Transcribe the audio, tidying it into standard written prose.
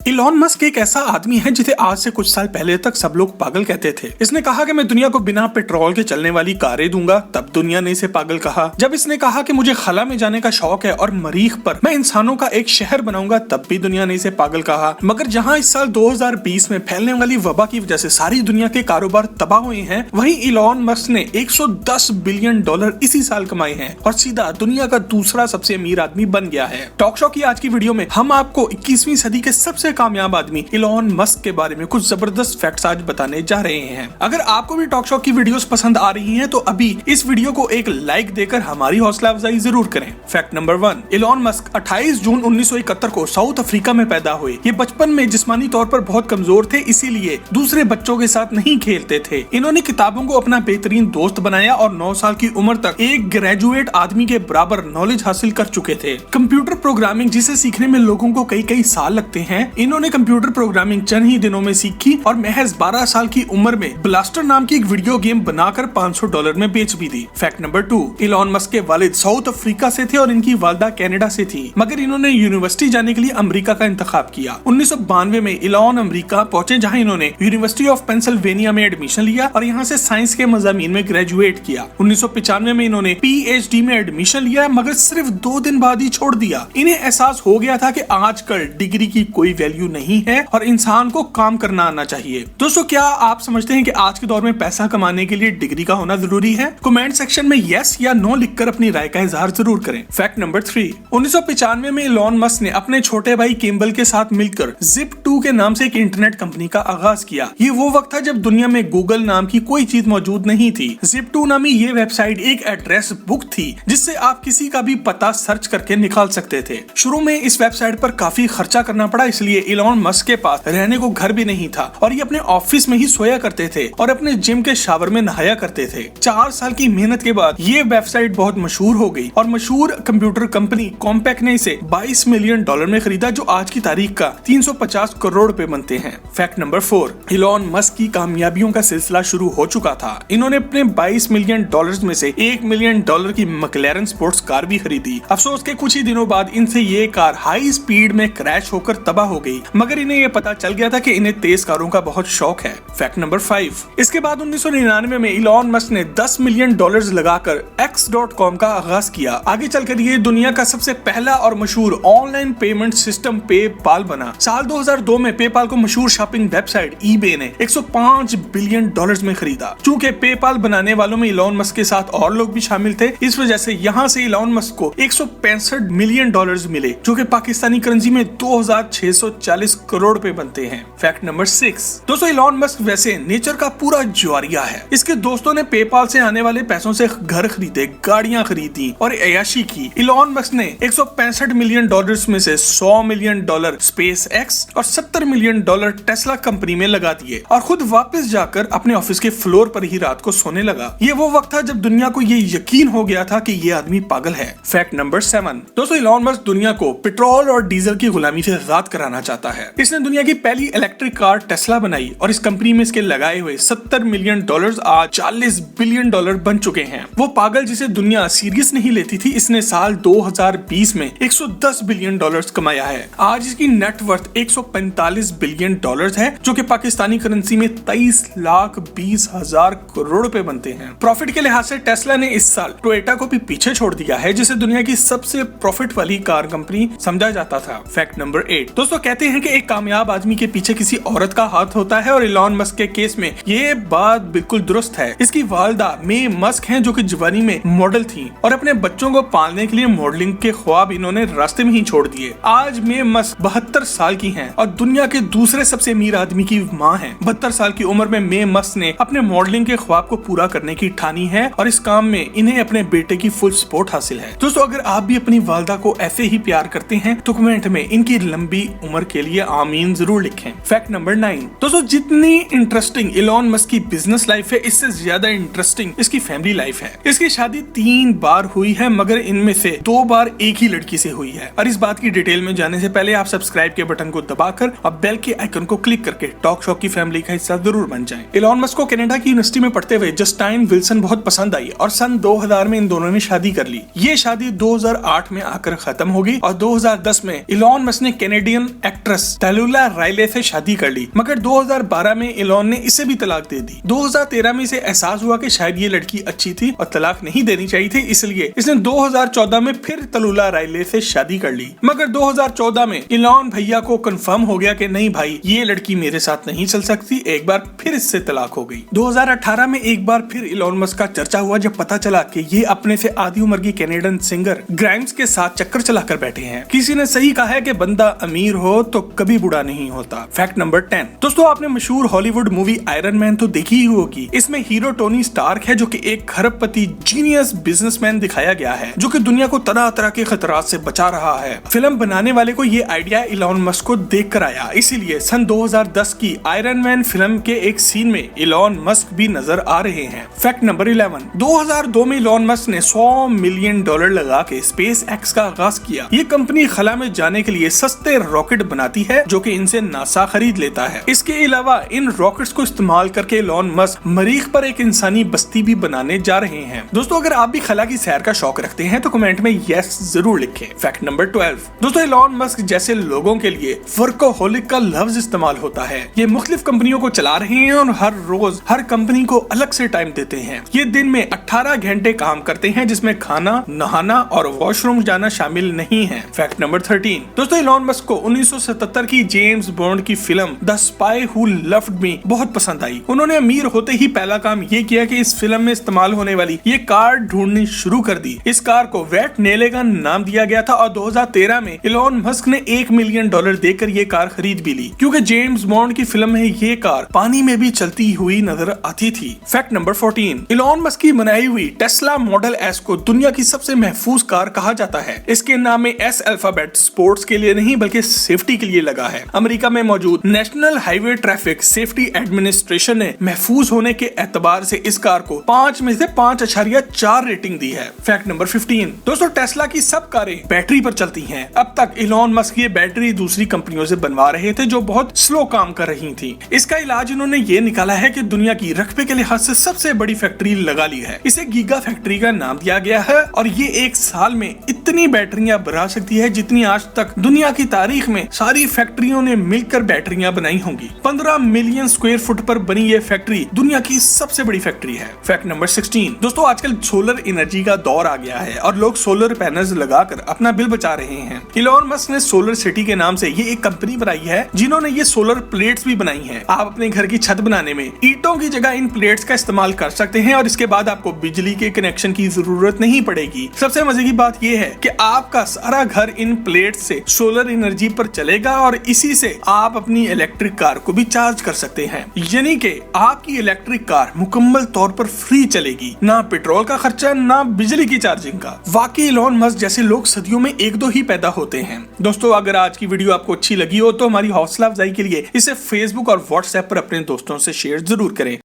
Elon Musk एक ऐसा आदमी है जिसे आज से कुछ साल पहले तक सब लोग पागल कहते थे। इसने कहा कि मैं दुनिया को बिना पेट्रोल के चलने वाली कारें दूंगा, तब दुनिया ने इसे पागल कहा। जब इसने कहा कि मुझे खला में जाने का शौक है और मरीख पर मैं इंसानों का एक शहर बनाऊंगा, तब भी दुनिया ने इसे पागल कहा। मगर जहां इस साल 2020 में फैलने वाली वबा की वजह से सारी दुनिया के कारोबार तबाह हुए हैं, वहीं इलॉन मस्क ने 110 बिलियन डॉलर इसी साल कमाए हैं और सीधा दुनिया का दूसरा सबसे अमीर आदमी बन गया है। टॉक शो की आज की वीडियो में हम आपको 21वीं सदी के सबसे कामयाब आदमी इलॉन मस्क के बारे में कुछ जबरदस्त फैक्ट्स आज बताने जा रहे हैं। अगर आपको भी टॉक शो की वीडियोस पसंद आ रही हैं, तो अभी इस वीडियो को एक लाइक देकर हमारी हौसला अफजाई जरूर करें। फैक्ट नंबर 1, इलॉन मस्क 28 जून 1971 को साउथ अफ्रीका में पैदा हुए। ये बचपन में जिस्मानी तौर पर बहुत कमजोर थे, इसीलिए दूसरे बच्चों के साथ नहीं खेलते थे। इन्होंने किताबों को अपना बेहतरीन दोस्त बनाया और 9 साल की उम्र तक एक ग्रेजुएट आदमी के बराबर नॉलेज हासिल कर चुके थे। कंप्यूटर प्रोग्रामिंग, जिसे सीखने में लोगों को कई साल लगते हैं, इन्होंने कंप्यूटर प्रोग्रामिंग चंद ही दिनों में सीखी और महज 12 साल की उम्र में ब्लास्टर नाम की एक वीडियो गेम बनाकर $500 में बेच भी दी। फैक्ट नंबर 2, इलॉन मस्क के वालिद साउथ अफ्रीका से थे और इनकी वालिदा कनाडा से थी, मगर इन्होंने यूनिवर्सिटी जाने के लिए अमेरिका का इंतखाब किया। 1992 में इलॉन अमेरिका पहुंचे, जहां इन्होंने यूनिवर्सिटी ऑफ पेंसिल्वेनिया में एडमिशन लिया और यहां से साइंस के मजामीन में ग्रेजुएट किया। 1995 में इन्होंने PhD में एडमिशन लिया, मगर सिर्फ 2 दिन बाद ही छोड़ दिया। इन्हें एहसास हो गया था कि आजकल डिग्री की कोई वैल्यू नहीं है और इंसान को काम करना आना चाहिए। दोस्तों, क्या आप समझते हैं कि आज के दौर में पैसा कमाने के लिए डिग्री का होना जरूरी है? कमेंट सेक्शन में यस या नो लिखकर अपनी राय का इजहार जरूर करें। फैक्ट नंबर 3, 1995 में इलॉन मस्क ने अपने छोटे भाई किम्बल के साथ मिलकर Zip2 के नाम से एक इंटरनेट कंपनी का आगाज किया। ये वो वक्त था जब दुनिया में गूगल नाम की कोई चीज मौजूद नहीं थी। Zip2 नामी ये वेबसाइट एक एड्रेस बुक थी जिससे आप किसी का भी पता सर्च करके निकाल सकते थे। शुरू में इस वेबसाइट पर काफी खर्चा करना पड़ा, इसलिए इलॉन मस्क के पास रहने को घर भी नहीं था और ये अपने ऑफिस में ही सोया करते थे और अपने जिम के शावर में नहाया करते थे। 4 साल की मेहनत के बाद ये वेबसाइट बहुत मशहूर हो गई और मशहूर कंप्यूटर कंपनी कॉम्पैक्ट ने इसे $22 मिलियन में खरीदा, जो आज की तारीख का 350 करोड़ रुपए बनते हैं। फैक्ट नंबर 4, इलॉन मस्क की कामयाबियों का सिलसिला शुरू हो चुका था। इन्होंने अपने $22 मिलियन में से $1 मिलियन की मैक्लेरन स्पोर्ट्स कार भी खरीदी। अफसोस के कुछ ही दिनों बाद इनसे ये कार हाई स्पीड में क्रैश होकर तबाह हो गई, मगर इन्हें ये पता चल गया था कि इन्हें तेज कारों का बहुत शौक है। फैक्ट नंबर 5, इसके बाद 1999 में इलॉन मस्क ने $10 मिलियन लगाकर X.com का आगाज किया। आगे चलकर ये दुनिया का सबसे पहला और मशहूर ऑनलाइन पेमेंट सिस्टम पेपाल बना। साल 2002 में पेपाल को मशहूर शॉपिंग वेबसाइट eBay ने $105 बिलियन में खरीदा। चूंकि पेपाल बनाने वालों में इलॉन मस्क के साथ और लोग भी शामिल थे, इस वजह से यहाँ से इलॉन मस्क को $165 मिलियन मिले, जो कि पाकिस्तानी करेंसी में 2640 करोड़ रुपए बनते हैं। फैक्ट नंबर 6, दोस्तों, इलॉन मस्क वैसे नेचर का पूरा जुआरिया है। इसके दोस्तों ने पेपाल से आने वाले पैसों से घर खरीदे, गाड़ियां खरीदी और अय्याशी की। इलॉन मस्क ने $165 मिलियन में से $100 मिलियन स्पेस एक्स और $70 मिलियन टेस्ला कंपनी में लगा दिए और खुद वापस जाकर अपने ऑफिस के फ्लोर पर ही रात को सोने लगा। ये वो वक्त था जब दुनिया को ये यकीन हो गया था कि ये आदमी पागल है। फैक्ट नंबर 7, दोस्तों, इलॉन मस्क दुनिया को पेट्रोल और डीजल की गुलामी से आजाद कराना चाहता है। इसने दुनिया की पहली इलेक्ट्रिक कार टेस्ला बनाई और इस कंपनी में इसके लगाए हुए $70 मिलियन आज $40 बिलियन बन चुके हैं। वो पागल जिसे दुनिया सीरियस नहीं लेती थी, इसने साल 2020 में $110 बिलियन कमाया है। आज इसकी नेटवर्थ $145 बिलियन है, जो कि पाकिस्तानी करेंसी में 23,20,000 करोड़ रुपए बनते हैं। प्रॉफिट के लिहाज से टेस्ला ने इस साल टोयोटा को भी पीछे छोड़ दिया है, जिसे दुनिया की सबसे प्रॉफिट वाली कार कंपनी समझा जाता था। फैक्ट नंबर 8, दोस्तों, कहते हैं कि एक कामयाब आदमी के पीछे किसी औरत का हाथ होता है और इलॉन मस्क के केस में ये बात बिल्कुल दुरुस्त है। इसकी वालिदा मे मस्क हैं, जो कि जवानी में मॉडल थी और अपने बच्चों को पालने के लिए मॉडलिंग के ख्वाब इन्होंने रास्ते में ही छोड़ दिए। आज मे मस्क 72 साल की हैं और दुनिया के दूसरे सबसे अमीर आदमी की मां हैं। 72 साल की उम्र में मे मस्क ने अपने मॉडलिंग के ख्वाब को पूरा करने की ठानी है और इस काम में इन्हें अपने बेटे की फुल सपोर्ट हासिल है। दोस्तों, अगर आप भी अपनी वालिदा को ऐसे ही प्यार करते हैं तो कमेंट में इनकी लंबी उम्र के लिए आमीन जरूर लिखें। फैक्ट नंबर 9, दोस्तों, जितनी इंटरेस्टिंग इलॉन मस्क की बिजनेस लाइफ है, इससे ज्यादा इंटरेस्टिंग इसकी फैमिली लाइफ है। इसकी शादी 3 बार हुई है, मगर इनमें से 2 बार एक ही लड़की से हुई है। और इस बात की डिटेल में जाने से पहले आप सब्सक्राइब के बटन को दबाकर और बेल के आइकन को क्लिक करके टॉक शो की फैमिली का हिस्सा जरूर बन जाएं। इलॉन मस्क को कनाडा की यूनिवर्सिटी में पढ़ते हुए जस्टाइन विल्सन बहुत पसंद आई और सन 2000 में इन दोनों ने शादी कर ली। ये शादी 2008 में आकर खत्म हो गई और 2010 में इलॉन मस्क ने कैनेडियन एक्ट्रेस तलुला राइले से शादी कर ली, मगर 2012 में इलॉन ने इसे भी तलाक दे दी। 2013 में इसे एहसास हुआ कि शायद ये लड़की अच्छी थी और तलाक नहीं देनी चाहिए थी, इसलिए इसने 2014 में फिर तलुला राइले से शादी कर ली। मगर 2014 में इलॉन भैया को कंफर्म हो गया कि नहीं भाई, ये लड़की मेरे साथ नहीं चल सकती, एक बार फिर इससे तलाक हो गई। 2018 में एक बार फिर इलॉन मस्क का चर्चा हुआ जब पता चला कि ये अपने से आधी उम्र की कैनेडियन सिंगर ग्राइम्स के साथ चक्कर चलाकर बैठे हैं। किसी ने सही कहा है कि बंदा अमीर हो तो कभी बुरा नहीं होता। Fact number 10। दोस्तों, आपने मशहूर हॉलीवुड मूवी आयरन मैन तो देखी ही होगी। इसमें हीरो टोनी स्टार्क है जो कि एक खरबपति जीनियस बिजनेसमैन दिखाया गया है जो कि दुनिया को तरह तरह के खतरात से बचा रहा है। फिल्म बनाने वाले को ये आइडिया इलॉन मस्क को देख कर आया, इसीलिए सन 2010 की आयरन मैन फिल्म के एक सीन में इलॉन मस्क भी नजर आ रहे हैं। Fact number 11। 2002 में इलॉन मस्क ने $100 मिलियन लगा के स्पेस एक्स का आगाज किया। ये कंपनी खला में जाने के लिए सस्ते रॉकेट बनाती है जो कि इनसे नासा खरीद लेता है। इसके अलावा इन रॉकेट्स को इस्तेमाल करके इलॉन मस्क मरीख पर एक इंसानी बस्ती भी बनाने जा रहे हैं। दोस्तों, अगर आप भी खला की सैर का शौक रखते हैं तो कमेंट में यस जरूर लिखें। Fact number 12। दोस्तों, इलॉन मस्क जैसे लोगों के लिए वर्कोहोलिक का लफ्ज इस्तेमाल होता है। ये मुख्तलिफ कंपनियों को चला रहे हैं और हर रोज हर कंपनी को अलग से टाइम देते हैं। ये दिन में 18 घंटे काम करते हैं जिसमें खाना, नहाना और वॉशरूम जाना शामिल नहीं है। Fact number 13। दोस्तों, इलॉन मस्क को 1977 की जेम्स बॉन्ड की film the spy who loved me बहुत पसंद आई। उन्होंने अमीर होते ही पहला काम ये किया कि इस फिल्म में इस्तेमाल होने वाली ये कार ढूंढनी शुरू कर दी। इस कार को वेट नेलेगन नाम दिया गया था और 2013 में इलॉन मस्क ने $1 मिलियन देकर ये कार खरीद भी ली, क्योंकि जेम्स बॉन्ड की फिल्म में ये कार पानी में भी चलती हुई नजर आती थी। Fact number 14। इलॉन मस्क की बनाई हुई टेस्ला मॉडल एस को दुनिया की सबसे महफूज कार कहा जाता है। इसके नाम में एस अल्फाबेट स्पोर्ट्स के लिए नहीं बल्कि सेफ्टी के लिए लगा है। अमेरिका में मौजूद national highway traffic safety administration ने महफूज होने के एतबार से इस कार को 5 में से 5.4 रेटिंग दी है। Fact number 15। दोस्तों, टेस्ला की सब कारें बैटरी पर चलती हैं। अब तक इलॉन मस्क ये बैटरी दूसरी कंपनियों से बनवा रहे थे जो बहुत स्लो काम कर रही थी। इसका इलाज इन्होंने ये निकाला है कि दुनिया की रकबे के लिहाज से सबसे बड़ी फैक्ट्री लगा ली है। इसे गीगा फैक्ट्री का नाम दिया गया है और ये एक साल में इतनी बैटरियां बना सकती है जितनी आज तक दुनिया की तारीख में सारी फैक्ट्रियों ने मिलकर बैटरियां बनाई होंगी। 15 मिलियन स्क्वायर फुट पर बनी ये फैक्ट्री दुनिया की सबसे बड़ी फैक्ट्री है। Fact number 16। दोस्तों, आजकल सोलर एनर्जी का दौर आ गया है और लोग सोलर पैनल्स लगाकर अपना बिल बचा रहे हैं। इलॉन मस्क ने सोलर सिटी के नाम से ये एक कंपनी बनाई है जिन्होंने ये सोलर प्लेट्स भी बनाई हैं। आप अपने घर की छत बनाने में ईंटों की जगह इन प्लेट्स का इस्तेमाल कर सकते हैं और इसके बाद आपको बिजली के कनेक्शन की जरूरत नहीं पड़ेगी। सबसे मजे की बात यह है कि आपका सारा घर इन प्लेट्स से सोलर एनर्जी पर चलेगा और इसी से आप अपनी इलेक्ट्रिक कार को भी चार्ज कर सकते हैं, यानी कि आपकी इलेक्ट्रिक कार मुकम्मल तौर पर फ्री चलेगी। ना पेट्रोल का खर्चा, ना बिजली की चार्जिंग का। वाकई इलॉन मस्क जैसे लोग सदियों में एक दो ही पैदा होते हैं। दोस्तों, अगर आज की वीडियो आपको अच्छी लगी हो तो हमारी हौसला अफजाई के लिए इसे फेसबुक और व्हाट्सएप पर अपने दोस्तों से शेयर जरूर करें।